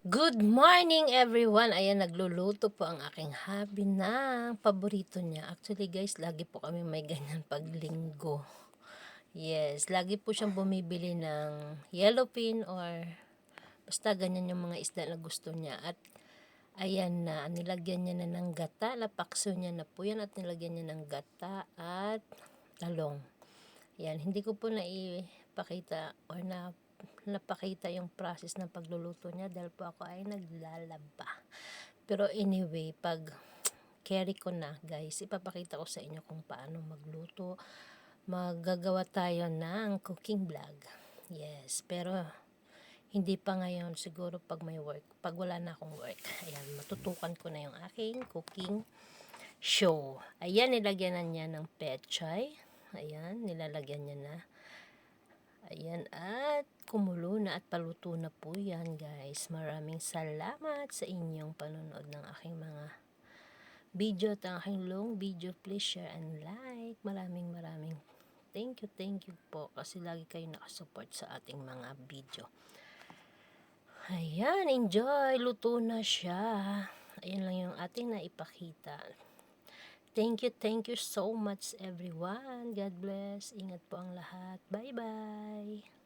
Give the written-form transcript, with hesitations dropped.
Good morning everyone! Ayan, nagluluto po ang aking hubby ng paborito niya. Actually guys, lagi po kami may ganyan pag linggo. Yes, lagi po siyang bumibili ng yellowfin or basta ganyan yung mga isda na gusto niya. At ayan na, nilagyan niya na ng gata. Napakso niya na po yan at nilagyan niya ng gata at talong. Yan, hindi ko po naipakita or napakita yung process ng pagluluto niya dahil po ako ay naglalaba. Pero anyway, pag carry ko na guys, ipapakita ko sa inyo kung paano magluto. Maggagawa tayo ng cooking vlog. Yes, pero hindi pa ngayon, siguro pag may work, pag wala na akong work. Ayan, matutukan ko na yung aking cooking show. Ayan, nilagyan na niya ng pechay. Ayan, nilalagyan niya na. Ayan, at kumulo na at paluto na po yan guys. Maraming salamat sa inyong panonood ng aking mga video at ang aking long video. Please share and like. Maraming thank you po kasi lagi kayo nakasupport sa ating mga video. Ayan, enjoy. Luto na siya. Ayan lang yung ating naipakita. Thank you so much everyone. God bless. Ingat po ang lahat. Bye-bye.